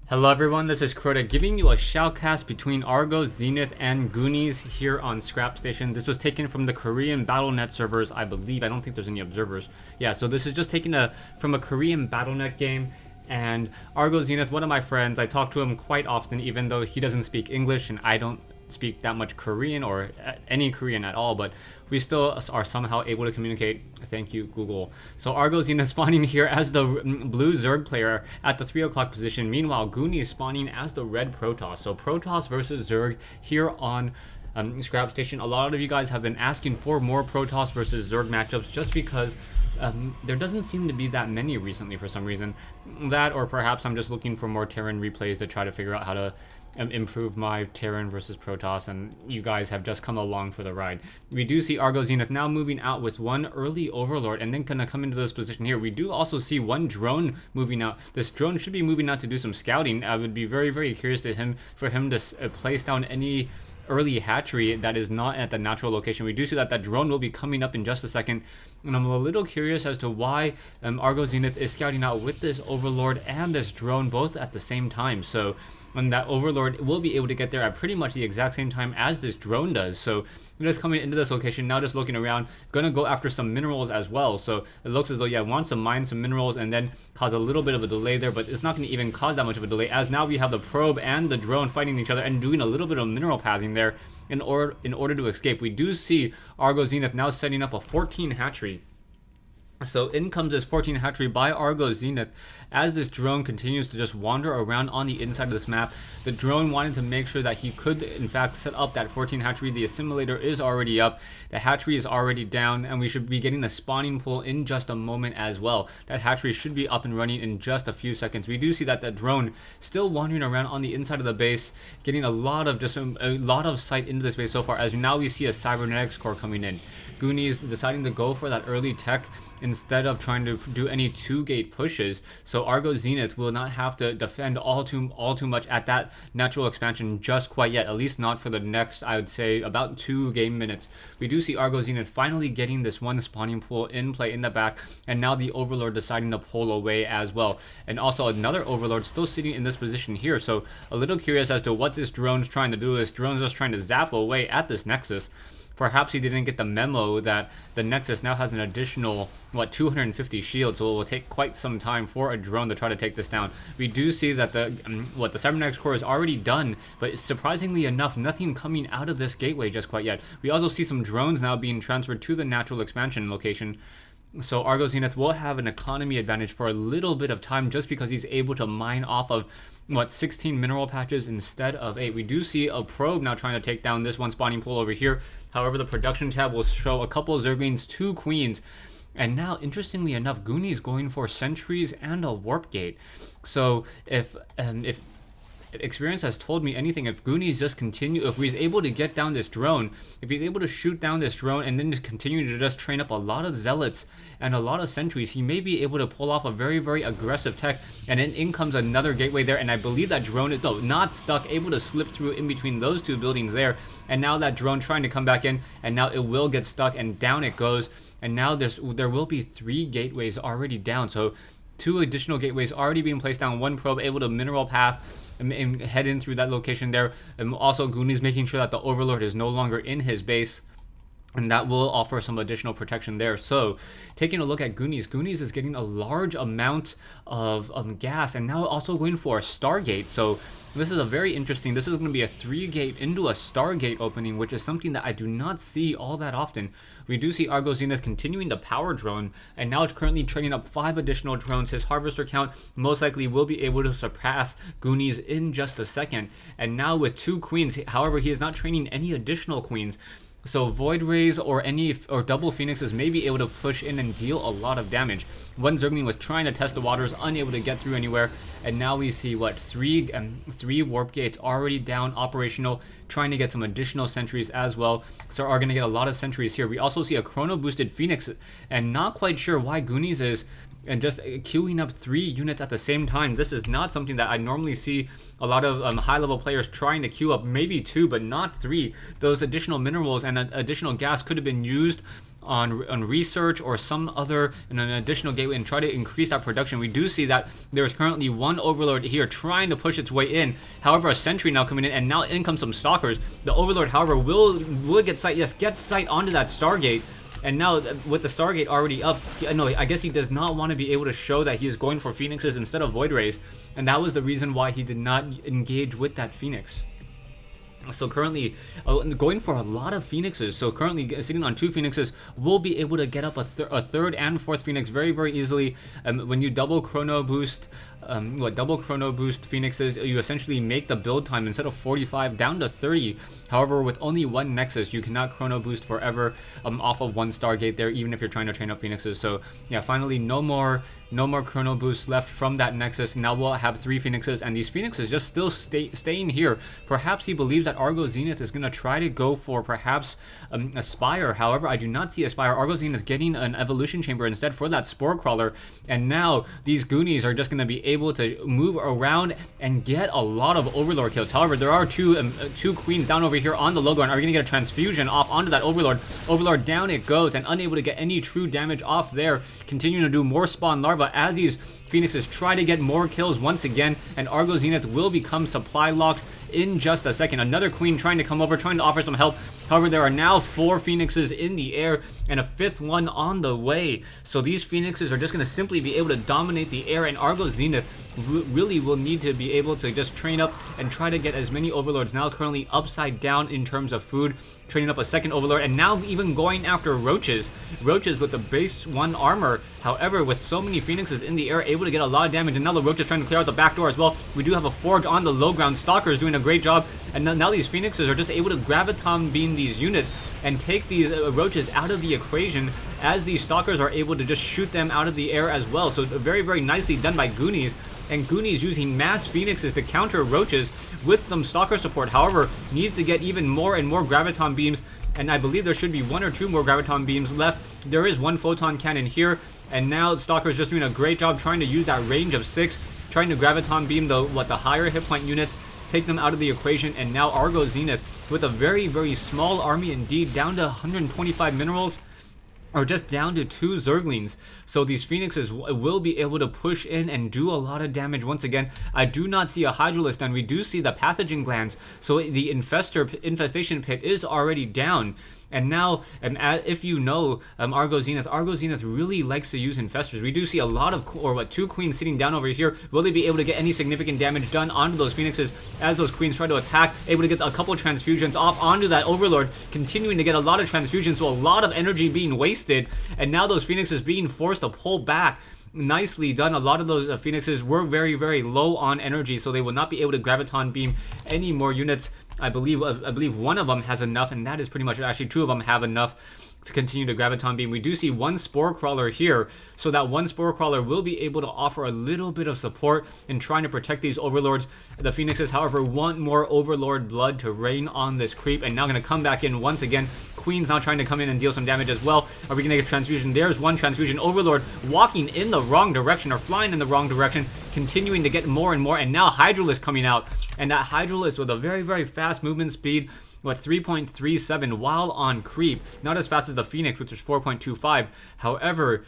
Hello everyone, this is Crota giving you a shoutcast between ArgosZenith and Goonies here on Scrap Station. This was taken from the Korean BattleNet servers, I believe. I don't think there's any observers. Yeah, so this is just taken from a Korean BattleNet game. And ArgosZenith, one of my friends, I talk to him quite often even though he doesn't speak English and I don't speak that much Korean or any Korean at all, but we still are somehow able to communicate. Thank you, Google. So ArgosZenith spawning here as the blue Zerg player at the 3 o'clock position. Meanwhile, Goonies spawning as the red Protoss. So Protoss versus Zerg here on Scrap Station. A lot of you guys have been asking for more Protoss versus Zerg matchups just because there doesn't seem to be that many recently for some reason. That, or perhaps I'm just looking for more Terran replays to try to figure out how to improve my Terran versus Protoss, and you guys have just come along for the ride. We do see ArgosZenith now moving out with one early Overlord and then gonna come into this position here. We do also see one drone moving out. This drone should be moving out to do some scouting. I would be very curious for him to place down any early hatchery that is not at the natural location. We do see that that drone will be coming up in just a second, and I'm a little curious as to why ArgosZenith is scouting out with this Overlord and this drone both at the same time. So and that Overlord will be able to get there at pretty much the exact same time as this drone does. So we're just coming into this location now, just looking around, gonna go after some minerals as well. So it looks as though, yeah, wants to mine some minerals and then cause a little bit of a delay there, but it's not gonna even cause that much of a delay, as now we have the probe and the drone fighting each other and doing a little bit of mineral pathing there in order to escape. We do see ArgosZenith now setting up a 14 hatchery. So in comes this 14 hatchery by ArgosZenith as this drone continues to just wander around on the inside of this map. The drone wanted to make sure that he could in fact set up that 14 hatchery. The assimilator is already up, the hatchery is already down, and we should be getting the spawning pool in just a moment as well. That hatchery should be up and running in just a few seconds. We do see that the drone still wandering around on the inside of the base, getting a lot of sight into this base so far, as now we see a cybernetics core coming in. Goonies deciding to go for that early tech instead of trying to do any 2-gate pushes, so ArgosZenith will not have to defend all too much at that natural expansion just quite yet, at least not for the next, I would say, about 2 game minutes. We do see ArgosZenith finally getting this one spawning pool in play in the back, and now the Overlord deciding to pull away as well, and also another Overlord still sitting in this position here. So a little curious as to what this drone's trying to do. This drone's just trying to zap away at this Nexus. Perhaps he didn't get the memo that the Nexus now has an additional, 250 shields, so it will take quite some time for a drone to try to take this down. We do see that the Cybernetics core is already done, but surprisingly enough, nothing coming out of this gateway just quite yet. We also see some drones now being transferred to the natural expansion location. So ArgosZenith will have an economy advantage for a little bit of time just because he's able to mine off of 16 mineral patches instead of 8. We do see a probe now trying to take down this one spawning pool over here. However, the production tab will show a couple of Zerglings, 2 queens, and now interestingly enough, Goonies going for sentries and a warp gate. So if experience has told me anything, if Goonies just continue, if he's able to get down this drone, if he's able to shoot down this drone and then just continue to just train up a lot of zealots and a lot of sentries, he may be able to pull off a very aggressive tech. And then in comes another gateway there, and I believe that drone is not stuck, able to slip through in between those 2 buildings there. And now that drone trying to come back in, and now it will get stuck and down it goes. And now there will be 3 gateways already down, so 2 additional gateways already being placed down. One probe able to mineral path and head in through that location there. And also Goonies making sure that the Overlord is no longer in his base, and that will offer some additional protection there. So taking a look at Goonies is getting a large amount of gas, and now also going for a Stargate. So this is a very interesting, this is going to be a 3-gate into a Stargate opening, which is something that I do not see all that often. We do see ArgosZenith continuing the power drone, and now it's currently training up 5 additional drones. His harvester count most likely will be able to surpass Goonies in just a second. And now with 2 queens, however, he is not training any additional queens. So Void Rays or double Phoenixes may be able to push in and deal a lot of damage. One Zergling was trying to test the waters, unable to get through anywhere, and now we see three warp gates already down, operational, trying to get some additional sentries as well. So are going to get a lot of sentries here. We also see a chrono boosted Phoenix, and not quite sure why Goonies is and just queuing up 3 units at the same time. This is not something that I normally see a lot of high-level players trying to queue up, maybe 2, but not 3. Those additional minerals and additional gas could have been used on research or some other an additional gateway and try to increase that production. We do see that there's currently one overlord here trying to push its way in. However, a sentry now coming in, and now in comes some stalkers. The overlord, however, will get sight. Yes, get sight onto that Stargate. And now, with the Stargate already up, no, I guess he does not want to be able to show that he is going for Phoenixes instead of Void Rays. And that was the reason why he did not engage with that Phoenix. So currently, going for a lot of Phoenixes. So currently sitting on 2 Phoenixes, we'll be able to get up a third and fourth Phoenix very, very easily. When you double chrono boost, double chrono boost Phoenixes, you essentially make the build time instead of 45 down to 30. However, with only one Nexus, you cannot chrono boost forever off of one Stargate there, even if you're trying to train up Phoenixes. So yeah, finally no more chrono boost left from that Nexus. Now we'll have 3 Phoenixes, and these Phoenixes just still staying here. Perhaps he believes that ArgosZenith is going to try to go for perhaps a Spire. However, I do not see a Spire. ArgosZenith getting an Evolution Chamber instead for that Spore Crawler, and now these Goonies are just going to be able to move around and get a lot of Overlord kills. However, there are two Queens down over here on the low ground. Are we going to get a Transfusion off onto that Overlord? Overlord down it goes, and unable to get any true damage off there. Continuing to do more spawn larva as these Phoenixes try to get more kills once again, and ArgosZenith will become supply locked in just a second. Another Queen trying to come over, trying to offer some help. However, there are now 4 Phoenixes in the air and a 5th one on the way. So these Phoenixes are just going to simply be able to dominate the air, and ArgosZenith really will need to be able to just train up and try to get as many Overlords. Now currently upside down in terms of food, training up a second Overlord, and now even going after Roaches with the base 1 armor. However, with so many Phoenixes in the air, able to get a lot of damage, and now the Roaches trying to clear out the back door as well. We do have a Forge on the low ground. Stalkers doing a great job, and now these Phoenixes are just able to graviton beam these units and take these Roaches out of the equation, as these Stalkers are able to just shoot them out of the air as well. So very, very nicely done by Goonies. And Goonies using mass Phoenixes to counter Roaches with some Stalker support. However, needs to get even more and more Graviton Beams, and I believe there should be 1 or 2 more Graviton Beams left. There is 1 Photon Cannon here, and now Stalker's just doing a great job trying to use that range of 6, trying to Graviton Beam the higher hit point units, take them out of the equation. And now ArgosZenith with a very, very small army indeed, down to 125 minerals, or just down to 2 Zerglings. So these Phoenixes will be able to push in and do a lot of damage once again. I do not see a Hydralisk, and we do see the Pathogen Glands. So the Infestation Pit is already down. And now, if you know ArgosZenith really likes to use Infestors. We do see a lot of, 2 Queens sitting down over here. Will they be able to get any significant damage done onto those Phoenixes as those Queens try to attack? Able to get a couple transfusions off onto that Overlord, continuing to get a lot of transfusions, so a lot of energy being wasted. And now those Phoenixes being forced to pull back. Nicely done. A lot of those Phoenixes were very, very low on energy, so they will not be able to Graviton Beam any more units. I believe 1 of them has enough, and that is pretty much it. Actually, 2 of them have enough to continue to Graviton Beam. We do see 1 Spore Crawler here, so that 1 Spore Crawler will be able to offer a little bit of support in trying to protect these Overlords. The Phoenixes, however, want more Overlord blood to rain on this creep, and now going to come back in once again. Queen's now trying to come in and deal some damage as well. Are we going to get a transfusion? There's 1 transfusion. Overlord walking in the wrong direction, or flying in the wrong direction, continuing to get more and more, and now Hydralisk coming out, and that Hydralisk with a very, very fast movement speed, 3.37 while on creep. Not as fast as the Phoenix, which is 4.25. However,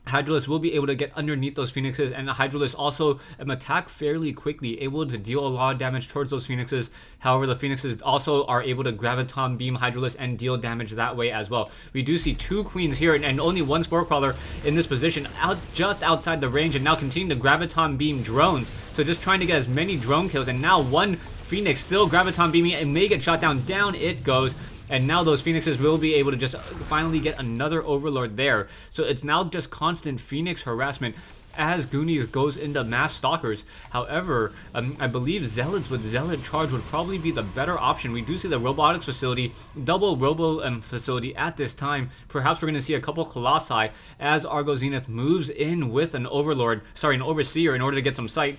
Hydralisk will be able to get underneath those Phoenixes, and the Hydralisk also attack fairly quickly, able to deal a lot of damage towards those Phoenixes. However, the Phoenixes also are able to Graviton Beam Hydralisk and deal damage that way as well. We do see 2 Queens here and only 1 Spore Crawler in this position, just outside the range, and now continuing to Graviton Beam drones. So just trying to get as many drone kills, and now 1 Phoenix still Graviton Beaming and may get shot down. Down it goes. And now those Phoenixes will be able to just finally get another Overlord there. So it's now just constant Phoenix harassment as Goonies goes into mass Stalkers. However, I believe Zealots with Zealot Charge would probably be the better option. We do see the Robotics Facility, double Robo Facility at this time. Perhaps we're going to see a couple Colossi as ArgosZenith moves in with an Overseer in order to get some sight.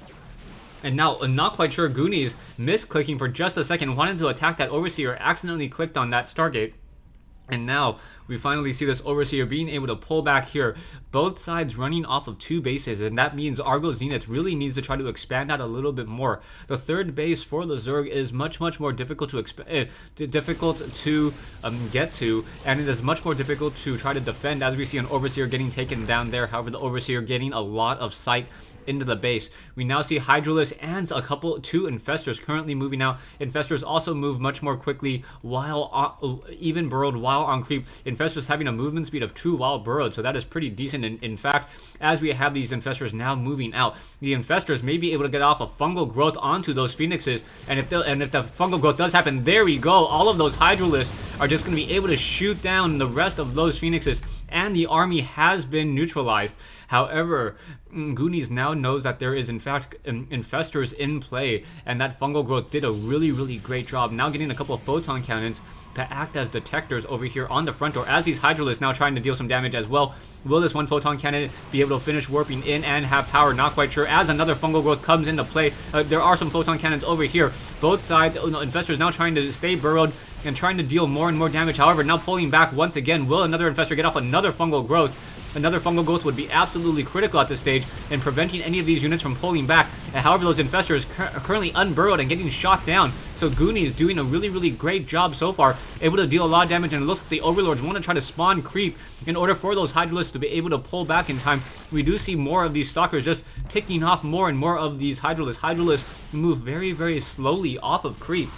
And now, I'm not quite sure, Goonies misclicking for just a second, wanted to attack that Overseer, accidentally clicked on that Stargate. And now we finally see this Overseer being able to pull back here. Both sides running off of 2 bases, and that means ArgosZenith really needs to try to expand out a little bit more. The 3rd base for the Zerg is much more difficult to get to, and it is much more difficult to try to defend, as we see an Overseer getting taken down there. However, the Overseer getting a lot of sight into the base. We now see Hydralisk and 2 Infestors currently moving out. Infestors also move much more quickly while even burrowed while on creep. Infestors having a movement speed of 2 while burrowed, so that is pretty decent. In fact, as we have these Infestors now moving out, the Infestors may be able to get off a fungal growth onto those Phoenixes, and if the fungal growth does happen, there we go. All of those Hydralisks are just going to be able to shoot down the rest of those Phoenixes, and the army has been neutralized. However, Goonies now knows that there is in fact Infestors in play, and that fungal growth did a really great job. Now getting a couple of photon cannons to act as detectors over here on the front door, as these Hydralisks now trying to deal some damage as well. Will this 1 photon cannon be able to finish warping in and have power? Not quite sure, as another fungal growth comes into play. There are some photon cannons over here. Both sides, Infestors now trying to stay burrowed and trying to deal more and more damage. However, now pulling back once again. Will another Infestor get off another fungal growth? Another fungal growth would be absolutely critical at this stage in preventing any of these units from pulling back. However, those Infestors are currently unburrowed and getting shot down. So Goonies doing a really great job so far, able to deal a lot of damage, and it looks like the Overlords want to try to spawn creep in order for those Hydralisks to be able to pull back in time. We do see more of these Stalkers just picking off more and more of these Hydralisks. Hydralisks move very slowly off of creep.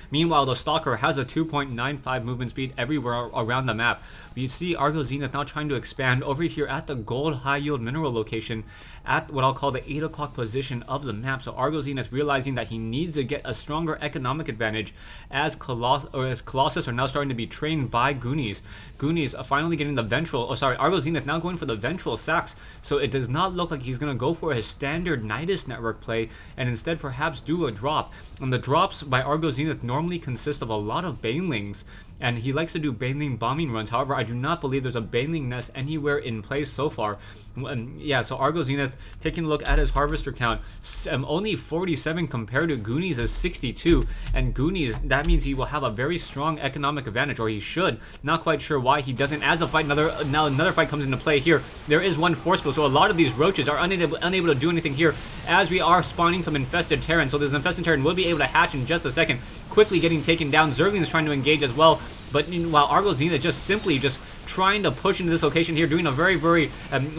Meanwhile, the Stalker has a 2.95 movement speed everywhere around the map. We see ArgosZenith now trying to expand over here at the gold high yield mineral location at what I'll call the 8 o'clock position of the map. So ArgosZenith realizing that he needs to get a stronger economic advantage as Colossus are now starting to be trained by Goonies. Goonies finally getting the ventral, ArgosZenith now going for the ventral sacks. So it does not look like he's going to go for his standard Nidus network play and instead perhaps do a drop. And the drops by ArgosZenith normally consist of a lot of banelings, and he likes to do baneling bombing runs. However, I do not believe there's a baneling nest anywhere in place so far. Yeah, so ArgosZenith taking a look at his harvester count, only 47 compared to Goonies' 62, and Goonies, that means he will have a very strong economic advantage, or he should. Not quite sure why he doesn't. As a fight, another fight comes into play here. There is 1 force field, so a lot of these roaches are unable to do anything here, as we are spawning some infested Terran. So this infested Terran will be able to hatch in just a second, quickly getting taken down. Zerglings trying to engage as well, but while ArgosZenith just simply trying to push into this location here, doing a very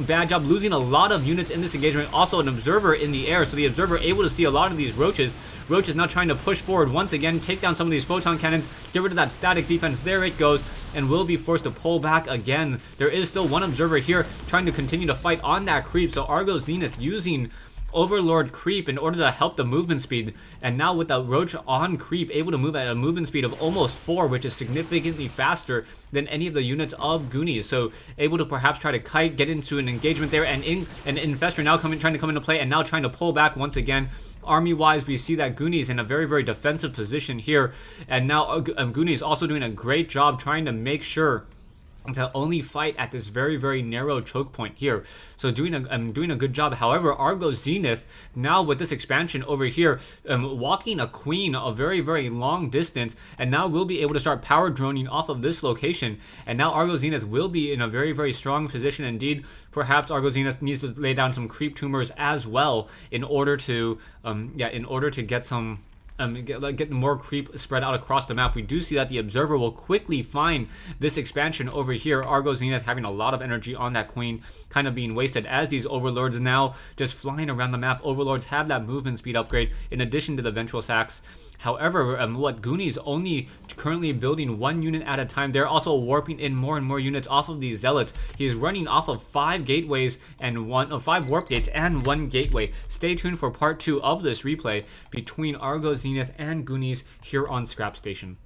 bad job, losing a lot of units in this engagement. Also an observer in the air, so the observer able to see a lot of these roaches. Roaches now trying to push forward once again, take down some of these photon cannons, get rid of that static defense. There it goes, and will be forced to pull back again. There is still 1 observer here trying to continue to fight on that creep, so ArgosZenith using Overlord creep in order to help the movement speed, and now with the roach on creep able to move at a movement speed of almost 4, which is significantly faster than any of the units of Goonies. So able to perhaps try to kite, get into an engagement there, and an Infestor now trying to come into play, and now trying to pull back once again. Army-wise, we see that Goonies in a very defensive position here, and now Goonies also doing a great job trying to make sure to only fight at this very narrow choke point here. So doing a good job. However, ArgosZenith now with this expansion over here, walking a queen a very long distance, and now will be able to start power droning off of this location. And now ArgosZenith will be in a very strong position indeed. Perhaps ArgosZenith needs to lay down some creep tumors as well in order to get some get more creep spread out across the map. We do see that the observer will quickly find this expansion over here. ArgosZenith having a lot of energy on that queen, kind of being wasted as these overlords now just flying around the map. Overlords have that movement speed upgrade in addition to the ventral sacks. However, what Goonies only currently building 1 unit at a time. They're also warping in more and more units off of these zealots. He's running off of 5 gateways and 5 warp gates and 1 gateway. Stay tuned for part 2 of this replay between ArgosZenith and Goonies here on Scrap Station.